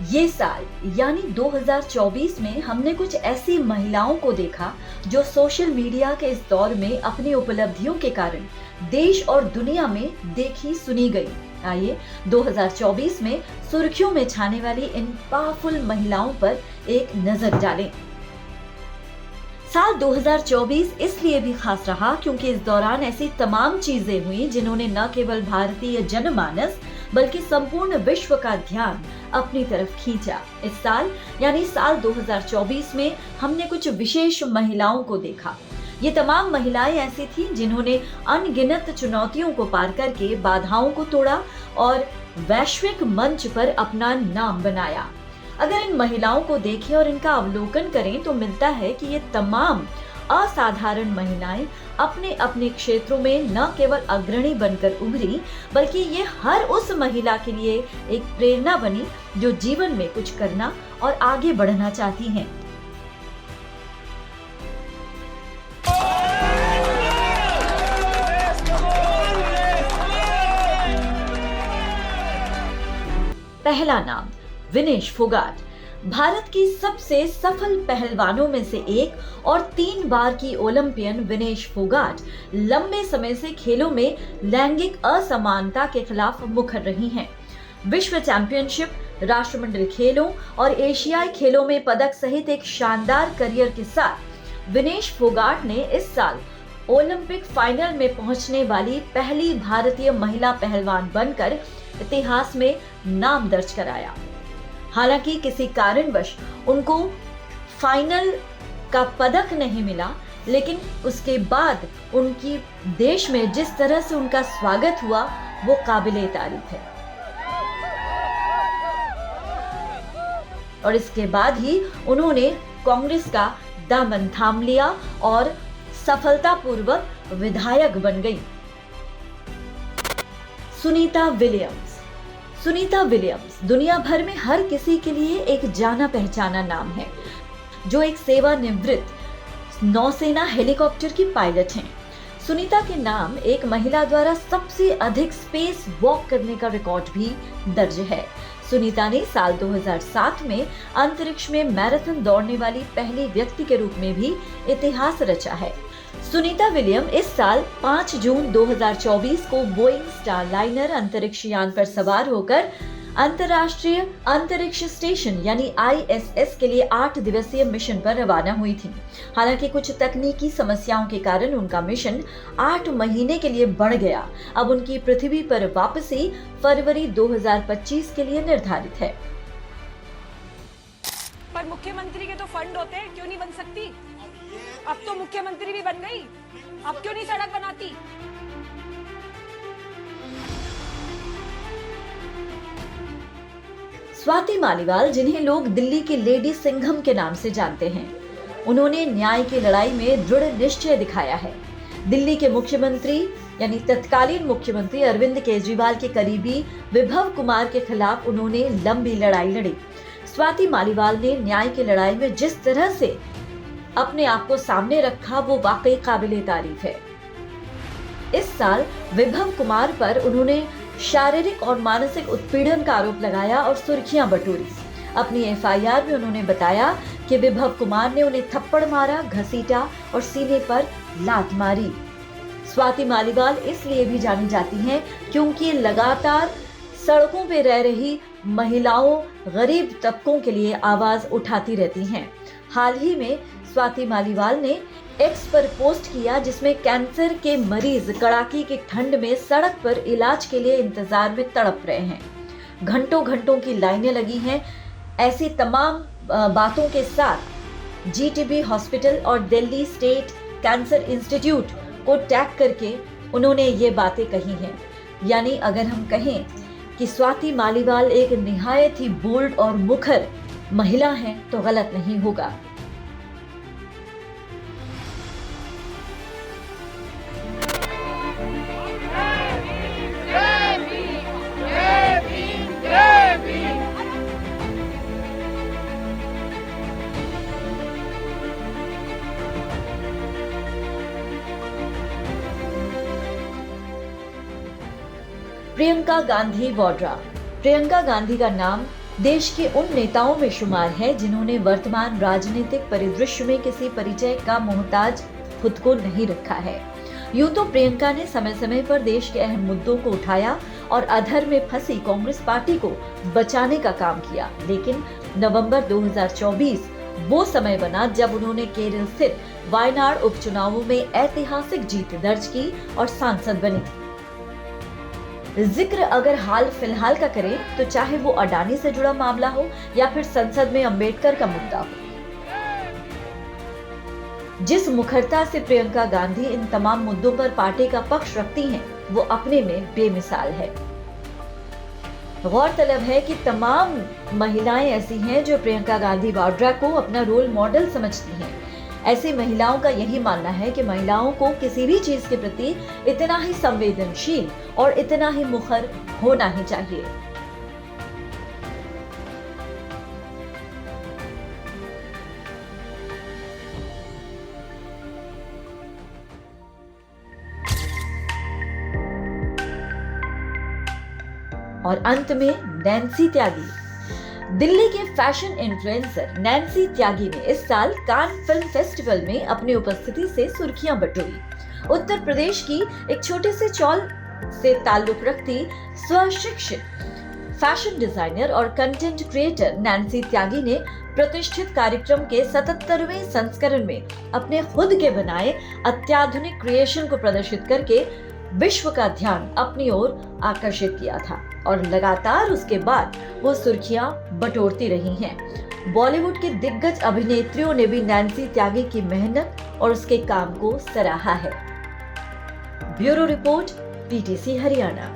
ये साल यानी 2024 में हमने कुछ ऐसी महिलाओं को देखा जो सोशल मीडिया के इस दौर में अपनी उपलब्धियों के कारण देश और दुनिया में देखी सुनी गई। आइए 2024 में सुर्खियों में छाने वाली इन पावरफुल महिलाओं पर एक नजर डालें। साल 2024 इसलिए भी खास रहा क्योंकि इस दौरान ऐसी तमाम चीजें हुई जिन्होंने न केवल भारतीय जनमानस बल्कि संपूर्ण विश्व का ध्यान अपनी तरफ खींचा। इस साल यानी साल 2024 में हमने कुछ विशेष महिलाओं को देखा। ये तमाम महिलाएं ऐसी थीं जिन्होंने अनगिनत चुनौतियों को पार करके बाधाओं को तोड़ा और वैश्विक मंच पर अपना नाम बनाया। अगर इन महिलाओं को देखें और इनका अवलोकन करें तो मिलता है कि ये तमाम असाधारण महिलाएं अपने अपने क्षेत्रों में न केवल अग्रणी बनकर उभरी बल्कि ये हर उस महिला के लिए एक प्रेरणा बनी जो जीवन में कुछ करना और आगे बढ़ना चाहती हैं। पहला नाम विनेश फोगाट। भारत की सबसे सफल पहलवानों में से एक और 3 बार की ओलंपियन विनेश फोगाट लंबे समय से खेलों में लैंगिक असमानता के खिलाफ मुखर रही हैं। विश्व चैंपियनशिप, राष्ट्रमंडल खेलों और एशियाई खेलों में पदक सहित एक शानदार करियर के साथ विनेश फोगाट ने इस साल ओलंपिक फाइनल में पहुंचने वाली पहली भारतीय महिला पहलवान बनकर इतिहास में नाम दर्ज कराया। हालांकि किसी कारणवश उनको फाइनल का पदक नहीं मिला, लेकिन उसके बाद उनकी देश में जिस तरह से उनका स्वागत हुआ वो काबिले तारीफ है। और इसके बाद ही उन्होंने कांग्रेस का दामन थाम लिया और सफलतापूर्वक विधायक बन गई। सुनीता विलियम्स। सुनीता विलियम्स दुनिया भर में हर किसी के लिए एक जाना पहचाना नाम है, जो एक सेवानिवृत्त नौसेना हेलीकॉप्टर की पायलट हैं। सुनीता के नाम एक महिला द्वारा सबसे अधिक स्पेस वॉक करने का रिकॉर्ड भी दर्ज है। सुनीता ने साल 2007 में अंतरिक्ष में मैराथन दौड़ने वाली पहली व्यक्ति के रूप में भी इतिहास रचा है। सुनीता विलियम इस साल 5 जून 2024 को बोइंग स्टारलाइनर अंतरिक्ष यान पर सवार होकर अंतर्राष्ट्रीय अंतरिक्ष स्टेशन यानी ISS के लिए 8 दिवसीय मिशन पर रवाना हुई थी। हालांकि कुछ तकनीकी समस्याओं के कारण उनका मिशन 8 महीने के लिए बढ़ गया। अब उनकी पृथ्वी पर वापसी फरवरी 2025 के लिए निर्धारित है। पर मुख्यमंत्री के तो फंड होते हैं, क्यों नहीं बन सकती? अब तो मुख्यमंत्री भी बन गई, अब क्यों नहीं सड़क बनाती? स्वाति मालीवाल, जिन्हें लोग दिल्ली की लेडी सिंघम के नाम से जानते हैं, उन्होंने न्याय की लड़ाई में दृढ़ निश्चय दिखाया है। दिल्ली के मुख्यमंत्री यानी तत्कालीन मुख्यमंत्री अरविंद केजरीवाल के करीबी विभव कुमार के खिलाफ उन्होंने लंबी लड़ाई लड़ी। स्वाति मालीवाल ने न्याय की लड़ाई में जिस तरह से अपने आप को सामने रखा वो वाकई काबिले तारीफ है। इस साल विभव कुमार पर उन्होंने शारीरिक और मानसिक उत्पीड़न का आरोप लगाया और सुर्खियां बटोरी। अपनी FIR में उन्होंने बताया कि विभव कुमार ने उन्हें थप्पड़ मारा, घसीटा और सीने पर लात मारी। स्वाति मालीवाल इसलिए भी जानी जाती हैं क्योंकि लगातार सड़कों पर रह रही महिलाओं, गरीब तबकों के लिए आवाज उठाती रहती हैं। हाल ही में स्वाति मालीवाल ने X पर पोस्ट किया जिसमें कैंसर के मरीज कड़ाके की ठंड में सड़क पर इलाज के लिए इंतजार में तड़प रहे हैं। घंटों घंटों की लाइनें लगी हैं। ऐसी तमाम बातों के साथ GTB हॉस्पिटल और दिल्ली स्टेट कैंसर इंस्टीट्यूट को टैग करके उन्होंने ये बातें कही हैं। यानी अगर हम कहें कि स्वाति मालीवाल एक निहायत ही बोल्ड और मुखर महिला हैं तो गलत नहीं होगा। प्रियंका गांधी वाड्रा। प्रियंका गांधी का नाम देश के उन नेताओं में शुमार है जिन्होंने वर्तमान राजनीतिक परिदृश्य में किसी परिचय का मोहताज खुद को नहीं रखा है। यूं तो प्रियंका ने समय समय पर देश के अहम मुद्दों को उठाया और अधर में फंसी कांग्रेस पार्टी को बचाने का काम किया, लेकिन नवंबर 2024 वो समय बना जब उन्होंने केरल स्थित वायनाड उपचुनावों में ऐतिहासिक जीत दर्ज की और सांसद बनी। जिक्र अगर हाल फिलहाल का करें तो चाहे वो अडानी से जुड़ा मामला हो या फिर संसद में अंबेडकर का मुद्दा हो, जिस मुखरता से प्रियंका गांधी इन तमाम मुद्दों पर पार्टी का पक्ष रखती हैं, वो अपने में बेमिसाल है। गौरतलब है कि तमाम महिलाएं ऐसी हैं जो प्रियंका गांधी वाड्रा को अपना रोल मॉडल समझती हैं। ऐसी महिलाओं का यही मानना है कि महिलाओं को किसी भी चीज के प्रति इतना ही संवेदनशील और इतना ही मुखर होना ही चाहिए। और अंत में नैन्सी त्यागी। दिल्ली के फैशन इन्फ्लुएंसर नैन्सी त्यागी ने इस साल कान फिल्म फेस्टिवल में अपनी उपस्थिति से सुर्खियां बटोरी। उत्तर प्रदेश की एक छोटे से चौल से ताल्लुक रखती स्वशिक्षित फैशन डिजाइनर और कंटेंट क्रिएटर नैन्सी त्यागी ने प्रतिष्ठित कार्यक्रम के 77वें संस्करण में अपने खुद के बनाए अत्याधुनिक क्रिएशन को प्रदर्शित करके विश्व का ध्यान अपनी ओर आकर्षित किया था और लगातार उसके बाद वो सुर्खियां बटोरती रही हैं। बॉलीवुड के दिग्गज अभिनेत्रियों ने भी नैन्सी त्यागी की मेहनत और उसके काम को सराहा है। Bureau report, PTC Haryana.